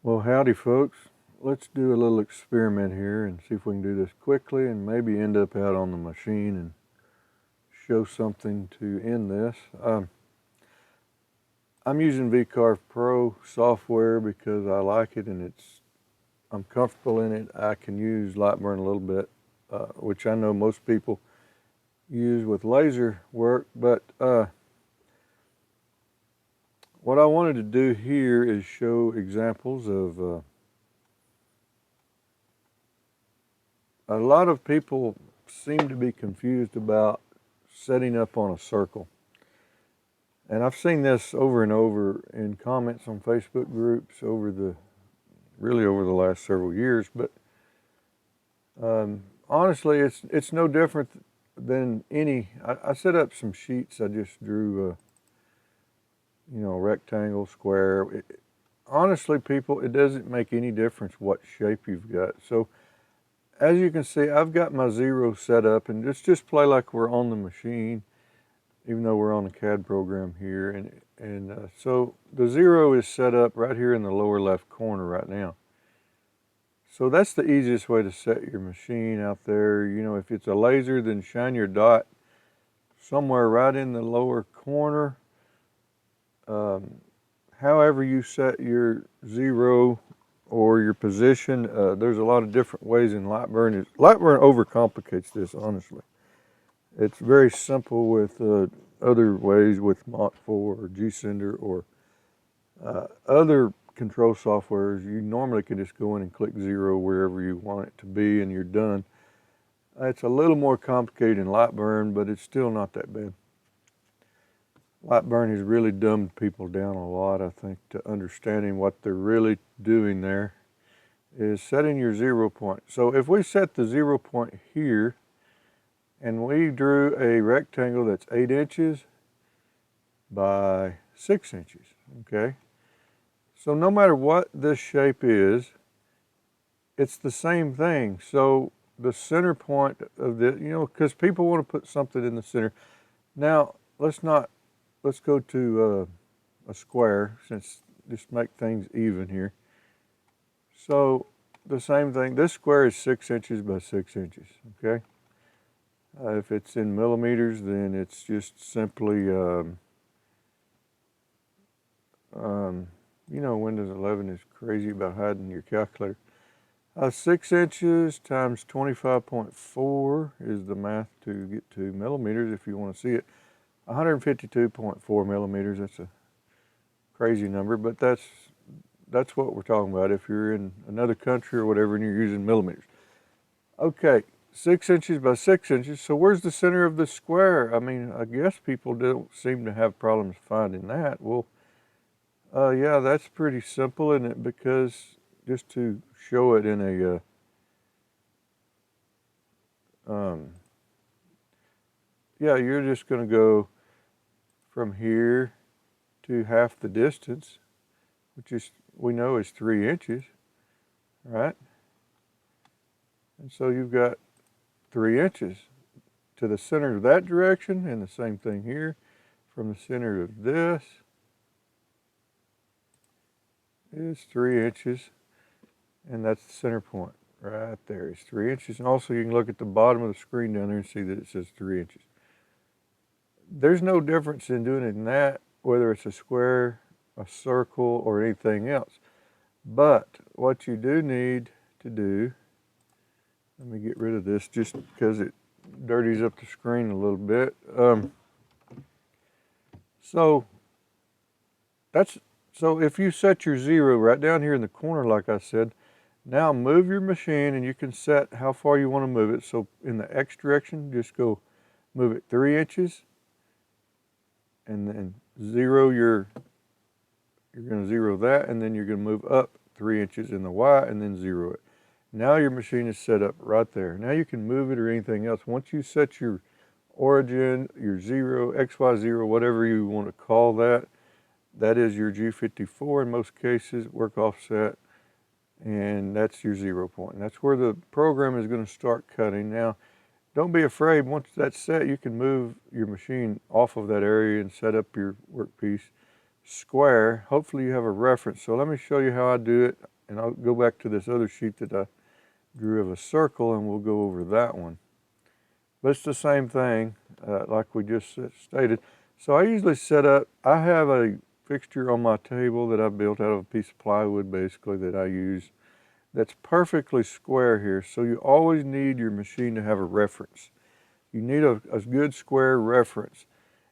Well, howdy folks. Let's do a little experiment here and see if we can do this quickly and maybe end up out on the machine and show something to end this. I'm using VCarve Pro software because I like it and I'm comfortable in it. I can use Lightburn a little bit, which I know most people use with laser work, but what I wanted to do here is show examples of a lot of people seem to be confused about setting up on a circle. And I've seen this over and over in comments on Facebook groups really over the last several years. But honestly, it's no different than any. I set up some sheets. I just drew, rectangle, square. Honestly, people, it doesn't make any difference what shape you've got. So as you can see, I've got my zero set up, and just play like we're on the machine, even though we're on the CAD program here. And so the zero is set up right here in the lower left corner right now. So that's the easiest way to set your machine out there. You know, if it's a laser, then shine your dot somewhere right in the lower corner. However you set your zero or your position, there's a lot of different ways in Lightburn. Lightburn overcomplicates this, honestly. It's very simple with other ways with Mach 4 or G-Sender or other control softwares. You normally can just go in and click zero wherever you want it to be and you're done. It's a little more complicated in Lightburn, but it's still not that bad. Lightburn has really dumbed people down a lot, I think, to understanding what they're really doing there is setting your 0 point. So if we set the 0 point here and we drew a rectangle that's 8 inches by 6 inches, okay? So no matter what this shape is, it's the same thing. So the center point of the, because people want to put something in the center. Now, let's go to a square, since just make things even here. So the same thing, this square is 6 inches by 6 inches, okay? If it's in millimeters, then it's just simply, Windows 11 is crazy about hiding your calculator. 6 inches times 25.4 is the math to get to millimeters if you want to see it. 152.4 millimeters, that's a crazy number, but that's what we're talking about if you're in another country or whatever and you're using millimeters. Okay, 6 inches by 6 inches, so where's the center of the square? I mean, I guess people don't seem to have problems finding that. Well, yeah, that's pretty simple, isn't it? Because just to show it in a yeah, you're just going to go from here to half the distance, which is, we know is 3 inches, right? And so you've got 3 inches to the center of that direction, and the same thing here from the center of this is 3 inches, and that's the center point right there is 3 inches. And also you can look at the bottom of the screen down there and see that it says 3 inches. There's no difference in doing it in that, whether it's a square, a circle, or anything else. But what you do need to do, let me get rid of this just because it dirties up the screen a little bit. So if you set your 0 right down here in the corner, like I said, now move your machine and you can set how far you want to move it. So in the X direction, just go move it 3 inches, and then you're going to 0 that, and then you're going to move up 3 inches in the Y, and then 0 it. Now your machine is set up right there. Now you can move it or anything else. Once you set your origin, your 0, XY0, whatever you want to call that, that is your G54 in most cases, work offset, and that's your 0 point. And that's where the program is going to start cutting. Now, don't be afraid. Once that's set, you can move your machine off of that area and set up your workpiece square. Hopefully you have a reference. So let me show you how I do it, and I'll go back to this other sheet that I drew of a circle, and we'll go over that one. But it's the same thing, like we just stated. So I usually set up, I have a fixture on my table that I built out of a piece of plywood basically that I use that's perfectly square here. So you always need your machine to have a reference. You need a good square reference.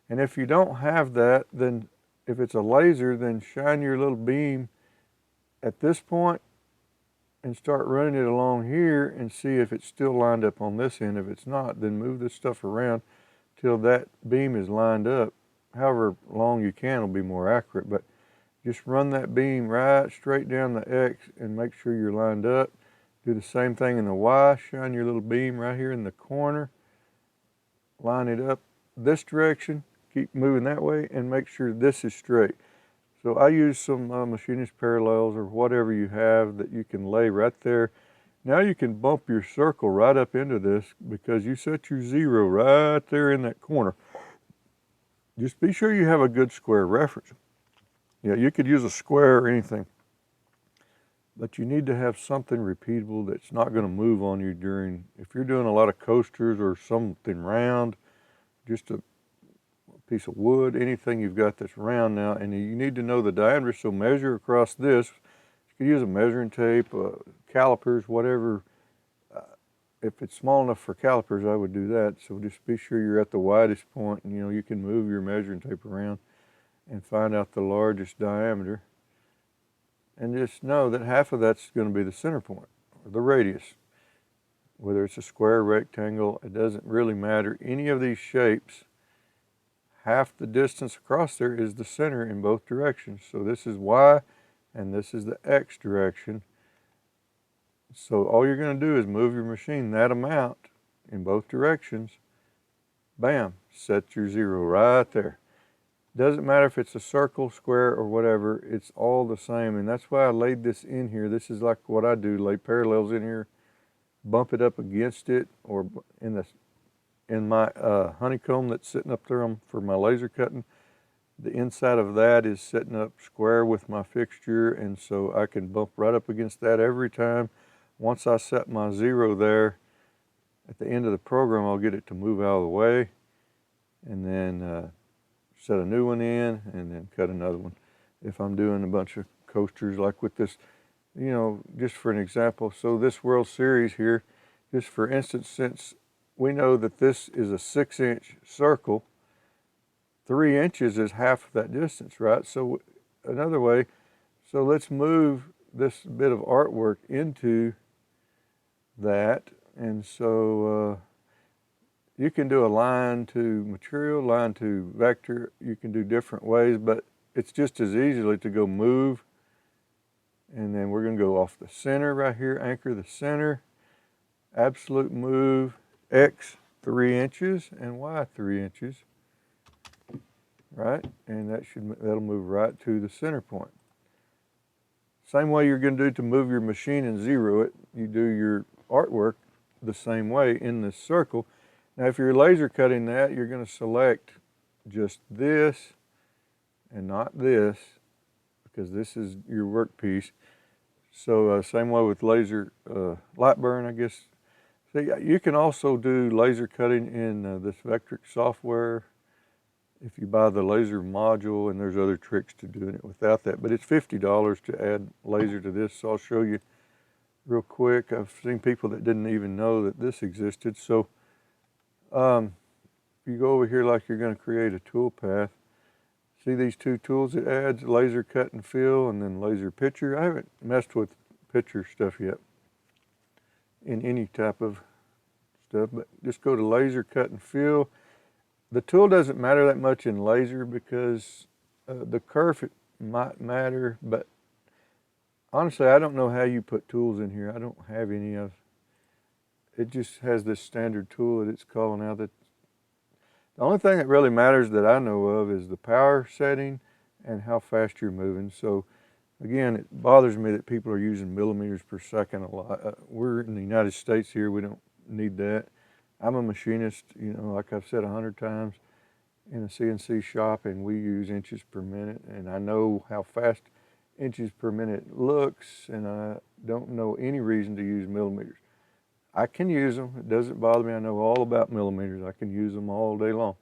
And if you don't have that, then if it's a laser, then shine your little beam at this point and start running it along here and see if it's still lined up on this end. If it's not, then move this stuff around till that beam is lined up. However long you can will be more accurate, but just run that beam right straight down the X and make sure you're lined up. Do the same thing in the Y. Shine your little beam right here in the corner. Line it up this direction. Keep moving that way and make sure this is straight. So I use some machinist parallels or whatever you have that you can lay right there. Now you can bump your circle right up into this because you set your 0 right there in that corner. Just be sure you have a good square reference. Yeah, you could use a square or anything, but you need to have something repeatable that's not going to move on you during, if you're doing a lot of coasters or something round, just a piece of wood, anything you've got that's round now, and you need to know the diameter, so measure across this. You could use a measuring tape, calipers, whatever. If it's small enough for calipers, I would do that. So just be sure you're at the widest point, and you can move your measuring tape around and find out the largest diameter. And just know that half of that's going to be the center point, or the radius. Whether it's a square, rectangle, it doesn't really matter. Any of these shapes, half the distance across there is the center in both directions. So this is Y and this is the X direction. So all you're going to do is move your machine that amount in both directions. Bam, set your 0 right there. Doesn't matter if it's a circle, square, or whatever, it's all the same. And that's why I laid this in here. This is like what I do, lay parallels in here, bump it up against it, or in my honeycomb that's sitting up there for my laser cutting. The inside of that is setting up square with my fixture, and so I can bump right up against that every time. Once I set my 0 there, at the end of the program, I'll get it to move out of the way, and then set a new one in, and then cut another one. If I'm doing a bunch of coasters, like with this, just for an example, so this World Series here, just for instance, since we know that this is a 6-inch circle, 3 inches is half of that distance, right? So another way, so let's move this bit of artwork into that. And so you can do a line to material, line to vector. You can do different ways, but it's just as easily to go move. And then we're going to go off the center right here, anchor the center, absolute move, X 3 inches and Y 3 inches, right? And that'll move right to the center point. Same way you're going to do to move your machine and 0 it, you do your artwork the same way in this circle. Now if you're laser cutting that, you're going to select just this and not this, because this is your workpiece. So same way with laser light burn, I guess. So you can also do laser cutting in this Vectric software if you buy the laser module, and there's other tricks to doing it without that. But it's $50 to add laser to this, so I'll show you real quick. I've seen people that didn't even know that this existed. So if you go over here like you're going to create a tool path, see these two tools it adds, laser cut and fill, and then laser picture. I haven't messed with picture stuff yet in any type of stuff, but just go to laser cut and fill. The tool doesn't matter that much in laser because the kerf it might matter, but honestly I don't know how you put tools in here. I don't have any of it. Just has this standard tool that it's calling out. That the only thing that really matters that I know of is the power setting and how fast you're moving. So again, it bothers me that people are using millimeters per second a lot. We're in the United States here, we don't need that. I'm a machinist, like I've said 100 times. in a CNC shop, and we use inches per minute, and I know how fast inches per minute looks, and I don't know any reason to use millimeters. I can use them. It doesn't bother me. I know all about millimeters. I can use them all day long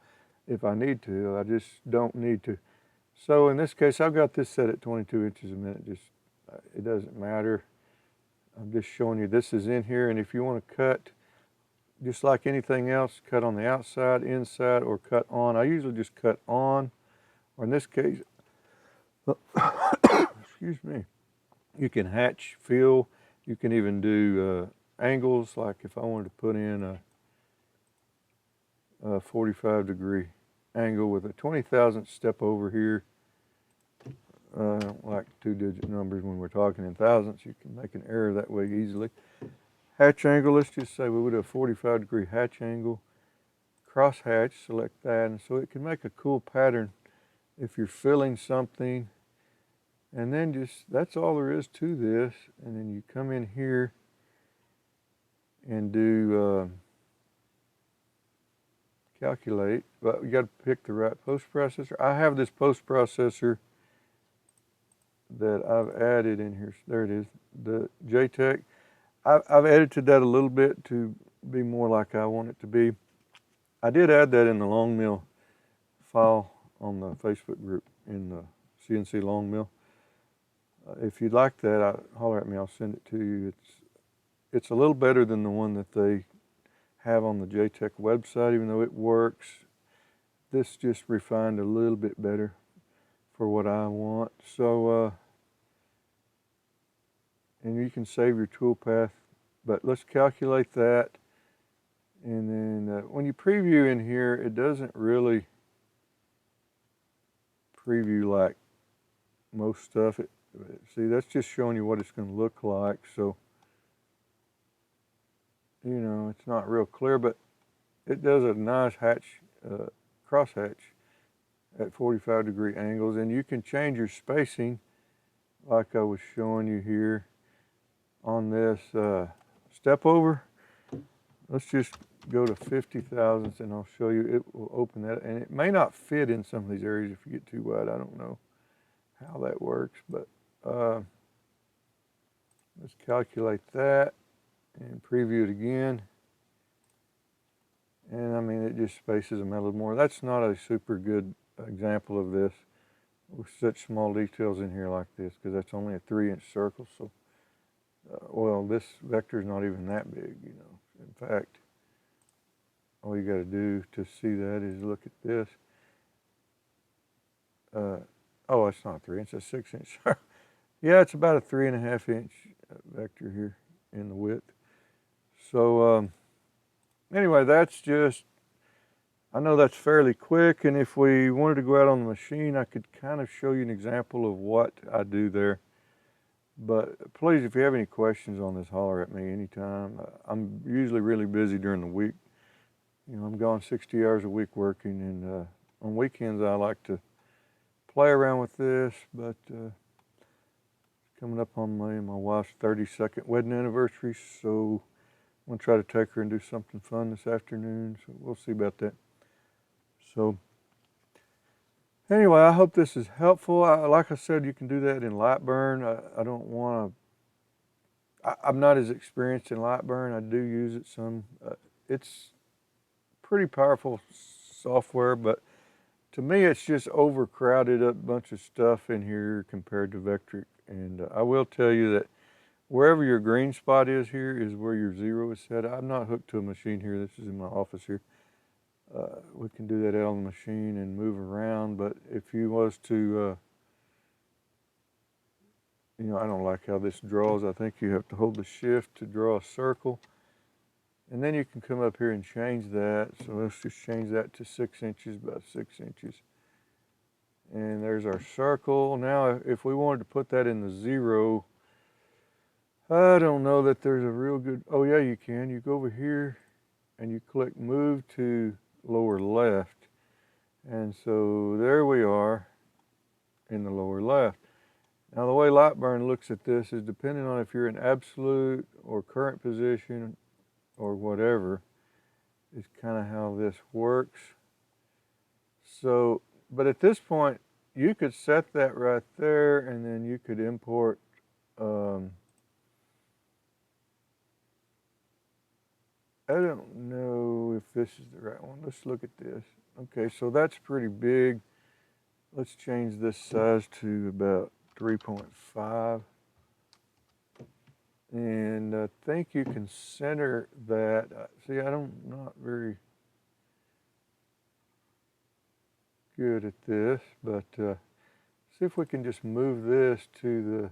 if I need to. I just don't need to. So in this case, I've got this set at 22 inches a minute. Just it doesn't matter. I'm just showing you this is in here, and if you want to cut, just like anything else, cut on the outside, inside, or cut on. I usually just cut on, or in this case, excuse me, you can hatch, fill, you can even do angles, like if I wanted to put in a 45-degree angle with a 20,000th step over here. I don't like two-digit numbers when we're talking in thousandths. You can make an error that way easily. Hatch angle, let's just say we would have a 45-degree hatch angle. Cross hatch, select that, and so it can make a cool pattern if you're filling something. And then just, that's all there is to this. And then you come in here and do calculate, but you got to pick the right post processor. I have this post processor that I've added in here. There it is, the JTech. I've edited that a little bit to be more like I want it to be. I did add that in the long mill file on the Facebook group in the CNC long mill. If you'd like that, holler at me. I'll send it to you. It's a little better than the one that they have on the JTech website, even though it works. This just refined a little bit better for what I want. So, and you can save your toolpath, but let's calculate that. And then when you preview in here, it doesn't really preview like most stuff. See, that's just showing you what it's going to look like. So, you know, it's not real clear, but it does a nice hatch, cross hatch at 45-degree angles. And you can change your spacing like I was showing you here on this step over. Let's just go to 50 thousandths and I'll show you. It will open that, and it may not fit in some of these areas if you get too wide. I don't know how that works, but let's calculate that and preview it again. And I mean, it just spaces them out a little more. That's not a super good example of this with such small details in here like this, because that's only a 3-inch circle. So, well, this vector is not even that big, you know. In fact, all you got to do to see that is look at this. Oh, it's not 3 inches, that's 6 inch. Yeah, it's about a 3.5-inch vector here in the width. So anyway, that's just, I know that's fairly quick, and if we wanted to go out on the machine, I could kind of show you an example of what I do there. But please, if you have any questions on this, holler at me anytime. I'm usually really busy during the week. You know, I'm gone 60 hours a week working, and on weekends I like to play around with this, but coming up on my wife's 32nd wedding anniversary, so I'm going to try to take her and do something fun this afternoon, so we'll see about that. So anyway, I hope this is helpful. Like I said, you can do that in Lightburn. I don't want to, I'm not as experienced in Lightburn. I do use it some. It's pretty powerful software, but to me it's just overcrowded up a bunch of stuff in here compared to Vectric. And I will tell you that wherever your green spot is here is where your zero is set. I'm not hooked to a machine here. This is in my office here. We can do that out on the machine and move around, but if you was to, you know, I don't like how this draws. I think you have to hold the shift to draw a circle, and then you can come up here and change that. So let's just change that to 6 inches by 6 inches. And there's our circle. Now, if we wanted to put that in the zero, I don't know that there's a real good, oh yeah, you can. You go over here and you click move to lower left, and so there we are in the lower left. Now the way Lightburn looks at this is depending on if you're in absolute or current position or whatever, is kind of how this works. So, but at this point, you could set that right there, and then you could import I don't know if this is the right one. Let's look at this. Okay, so that's pretty big. Let's change this size to about 3.5. And I think you can center that. See, not very good at this, but see if we can just move this to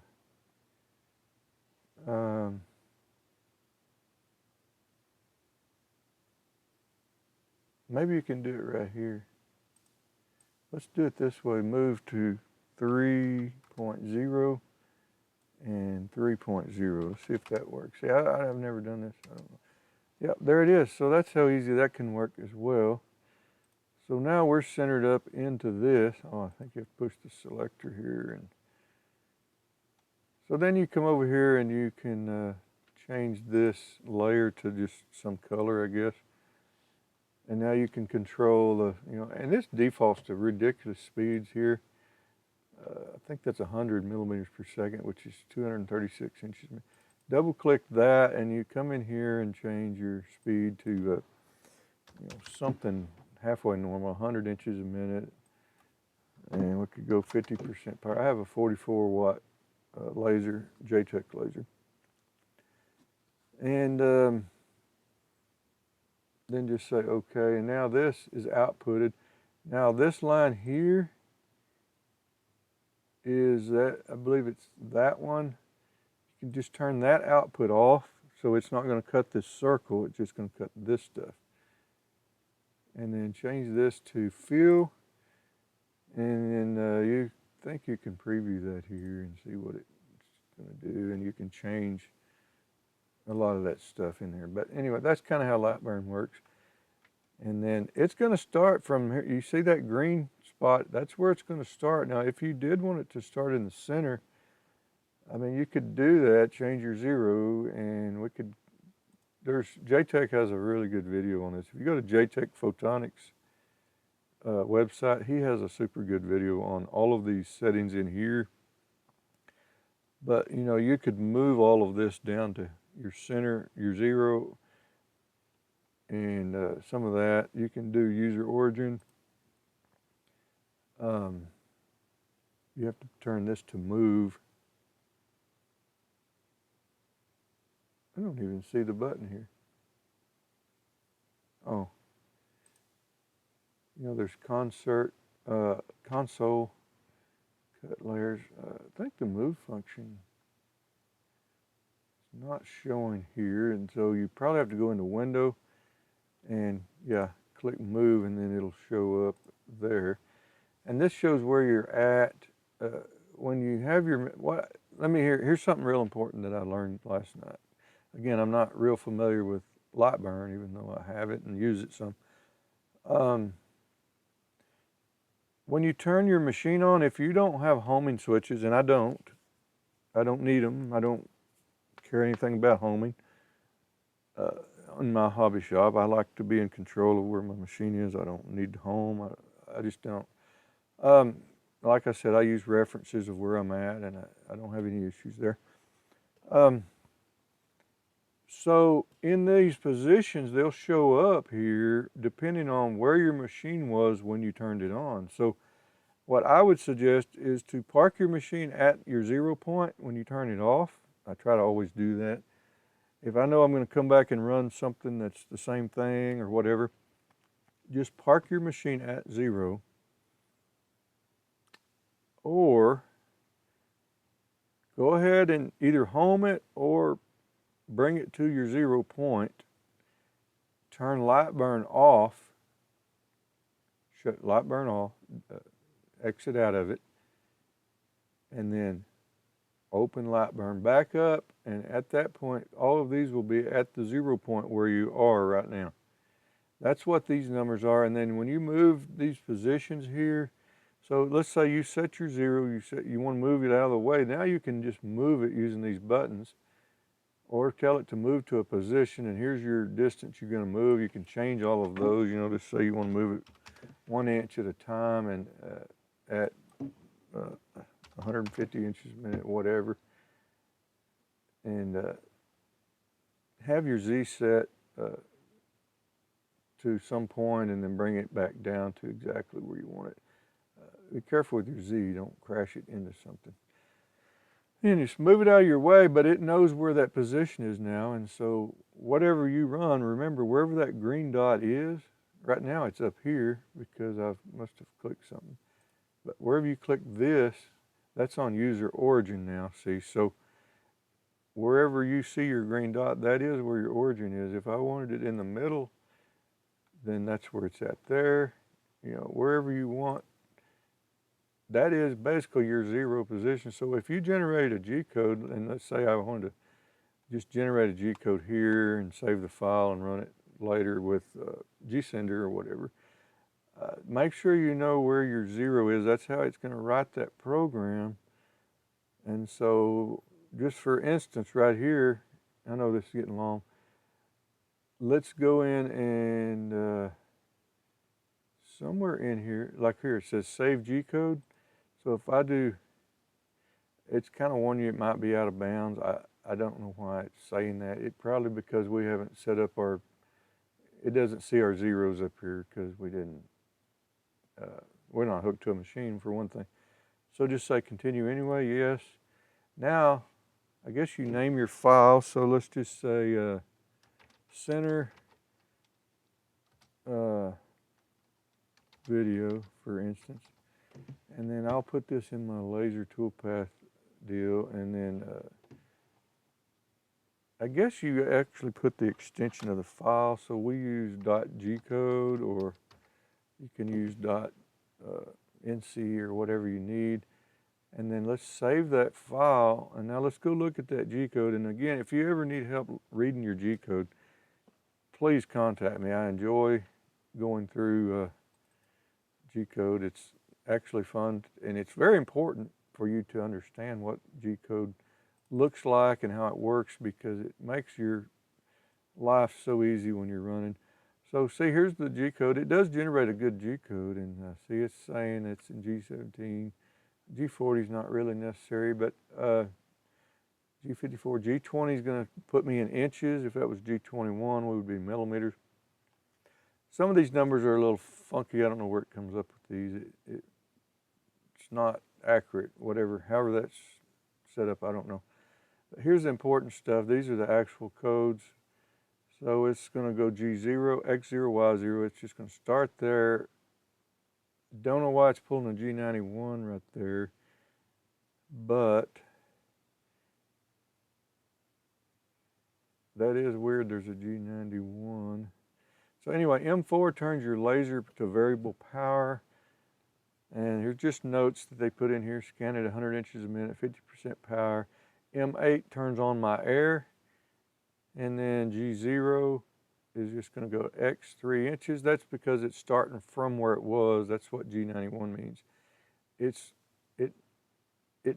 the, maybe you can do it right here. Let's do it this way. Move to 3.0 and 3.0. Let's see if that works. See, I've never done this. I don't know. Yep, there it is. So that's how easy that can work as well. So now we're centered up into this. Oh, I think you have to push the selector here. And so then you come over here and you can change this layer to just some color, I guess. And now you can control the, and this defaults to ridiculous speeds here. I think that's 100 millimeters per second, which is 236 inches. Double click that and you come in here and change your speed to something halfway normal, 100 inches a minute. And we could go 50% power. I have a 44 watt laser, JTEC laser. And then just say okay. And now this is outputted. Now this line here is that, I believe it's that one. You can just turn that output off, so it's not going to cut this circle, it's just going to cut this stuff. And then change this to fill, and then you think you can preview that here and see what it's going to do, and you can change a lot of that stuff in there. But anyway, that's kind of how Lightburn works. And then it's going to start from here. You see that green spot? That's where it's going to start. Now, if you did want it to start in the center, I mean, you could do that, change your 0, and we could, JTEC has a really good video on this. If you go to JTEC Photonics website, he has a super good video on all of these settings in here. But, you could move all of this down to your center, your 0, and some of that. You can do user origin. You have to turn this to move. I don't even see the button here. Oh. There's console, cut layers. I think the move function is not showing here, and so you probably have to go into Window and click move, and then it'll show up there. And this shows where you're at when you have your, here's something real important that I learned last night. Again, I'm not real familiar with Lightburn, even though I have it and use it some. When you turn your machine on, if you don't have homing switches, and I don't need them. I don't care anything about homing. In my hobby shop, I like to be in control of where my machine is. I don't need to home. I just don't. Like I said, I use references of where I'm at, and I don't have any issues there. So in these positions, they'll show up here depending on where your machine was when you turned it on. So what I would suggest is to park your machine at your 0 point when you turn it off. I try to always do that. If I know I'm going to come back and run something that's the same thing or whatever, just park your machine at 0. Or go ahead and either home it or bring it to your 0 point, turn Lightburn off, shut Lightburn off, exit out of it, and then open Lightburn back up, and at that point, all of these will be at the 0 point where you are right now. That's what these numbers are, and then when you move these positions here, so let's say you set your 0, you want to move it out of the way, now you can just move it using these buttons. or tell it to move to a position, and here's your distance you're going to move. You can change all of those, you know, just say you want to move it 1 inch at a time and at 150 inches a minute, whatever. And have your Z set to some point and then bring it back down to exactly where you want it. Be careful with your Z, don't crash it into something. And just move it out of your way, but it knows where that position is now, and so whatever you run, remember wherever that green dot is, right now it's up here because I must have clicked something, but wherever you click this, that's on user origin now, see? So wherever you see your green dot, that is where your origin is. If I wanted it in the middle, then that's where it's at there. You know, wherever you want, that is basically your zero position. So if you generate a G-code, and let's say I wanted to just generate a G-code here and save the file and run it later with G-Sender or whatever, make sure you know where your zero is. That's how it's going to write that program. And so just for instance right here, I know this is getting long, let's go in and somewhere in here, like here it says save G-code. So if I do, it's kind of warning you it might be out of bounds. I don't know why it's saying that. It probably because we haven't set up our, it doesn't see our zeros up here because we didn't, we're not hooked to a machine for one thing. So just say continue anyway, yes. Now, I guess you name your file. So let's just say center video, for instance. And then I'll put this in my laser toolpath deal, and then I guess you actually put the extension of the file. So we use .gcode, or you can use .nc or whatever you need. And then let's save that file. And now let's go look at that G-code. And again, if you ever need help reading your G-code, please contact me. I enjoy going through G-code. It's actually fun, and it's very important for you to understand what G-code looks like and how it works, because it makes your life so easy when you're running. So see, here's the G-code. It does generate a good G-code, and see it's saying it's in G17. G40 is not really necessary, but G54, G20 is going to put me in inches. If that was G21, we would be millimeters. Some of these numbers are a little funky. I don't know where it comes up with these. It's not accurate, whatever, however that's set up, I don't know. But here's the important stuff. These are the actual codes. So it's going to go G0, X0, Y0. It's just going to start there. Don't know why it's pulling a G91 right there, but that is weird. There's a G91. So anyway, M4 turns your laser to variable power. And here's just notes that they put in here. Scan at 100 inches a minute, 50% power. M8 turns on my air. And then G0 is just going to go X 3 inches. That's because it's starting from where it was. That's what G91 means. It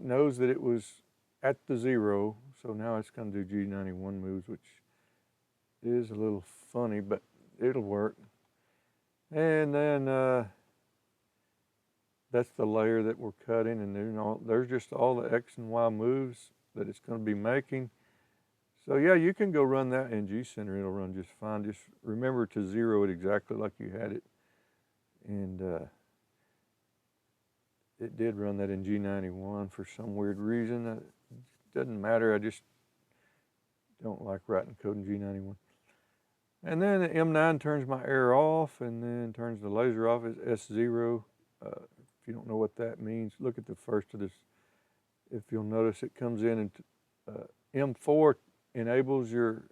knows that it was at the zero, so now it's going to do G91 moves, which is a little funny, but it'll work. And then that's the layer that we're cutting, and there's just all the X and Y moves that it's going to be making. So yeah, you can go run that in G-Center. It'll run just fine. Just remember to zero it exactly like you had it. And it did run that in G91 for some weird reason. It doesn't matter. I just don't like writing code in G91. And then the M9 turns my air off, and then turns the laser off as S0. If you don't know what that means, look at the first of this. If you'll notice, it comes in and M4 enables your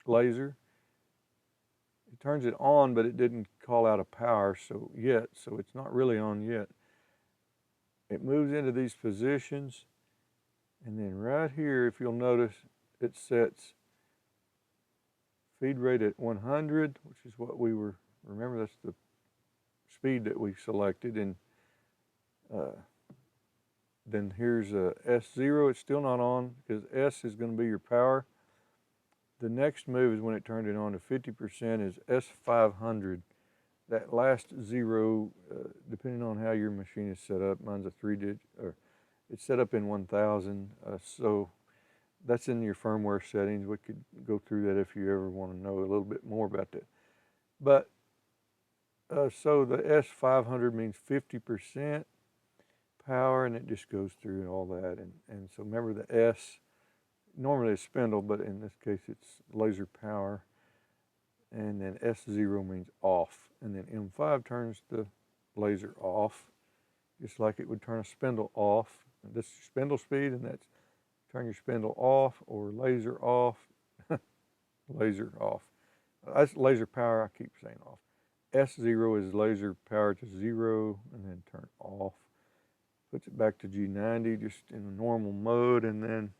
laser. It turns it on, but it didn't call out a power so it's not really on yet. It moves into these positions, and then right here, if you'll notice, it sets feed rate at 100, which is what we were, remember that's the speed that we selected, and Then here's a S0, it's still not on because S is going to be your power. The next move is when it turned it on to 50% is S500. That last zero, depending on how your machine is set up, mine's a 3-digit, or it's set up in 1000, so that's in your firmware settings. We could go through that if you ever want to know a little bit more about that. But so the S500 means 50% power, and it just goes through and all that. And so remember the S, normally it's spindle, but in this case it's laser power. And then S0 means off. And then M5 turns the laser off, just like it would turn a spindle off. And this is spindle speed, and that's turn your spindle off or laser off. Laser off. That's laser power, I keep saying off. S0 is laser power to 0, and then turn off. Puts it back to G90 just in a normal mode, and then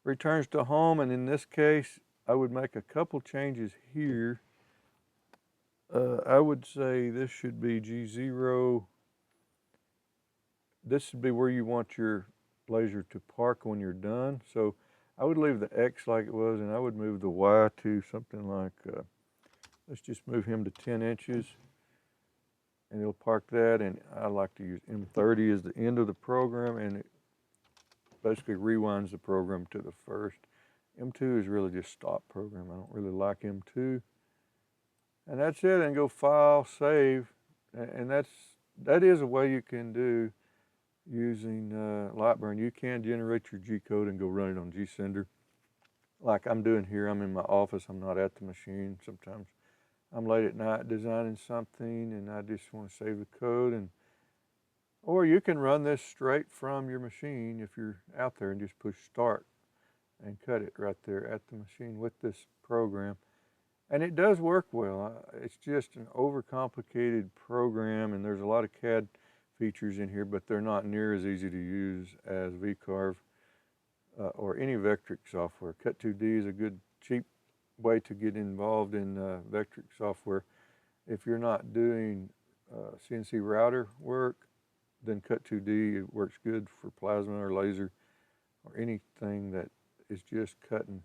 returns to home. And in this case, I would make a couple changes here. I would say this should be G0. This should be where you want your laser to park when you're done. So I would leave the X like it was, and I would move the Y to something like, let's just move him to 10 inches. And it'll park that, and I like to use M30 as the end of the program, and it basically rewinds the program to the first. M2 is really just stop program. I don't really like M2. And that's it, and go file, save. And that is a way you can do using Lightburn. You can generate your G code and go run it on GSender. Like I'm doing here, I'm in my office, I'm not at the machine. Sometimes I'm late at night designing something and I just want to save the code, or you can run this straight from your machine if you're out there and just push start and cut it right there at the machine with this program. And it does work well. It's just an overcomplicated program, and there's a lot of CAD features in here, but they're not near as easy to use as VCarve or any Vectric software. Cut2D is a good, cheap way to get involved in Vectric software. If you're not doing CNC router work, then Cut2D works good for plasma or laser or anything that is just cutting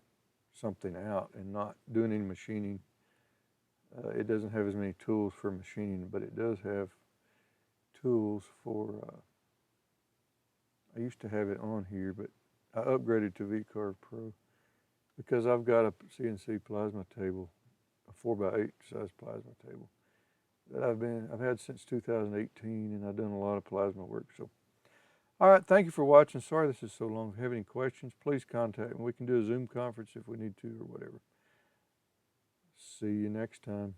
something out and not doing any machining. It doesn't have as many tools for machining, but it does have tools for, I used to have it on here, but I upgraded to VCarve Pro because I've got a CNC plasma table, a 4x8 size plasma table that I've had since 2018, and I've done a lot of plasma work. So, all right, thank you for watching. Sorry this is so long. If you have any questions, please contact me. We can do a Zoom conference if we need to or whatever. See you next time.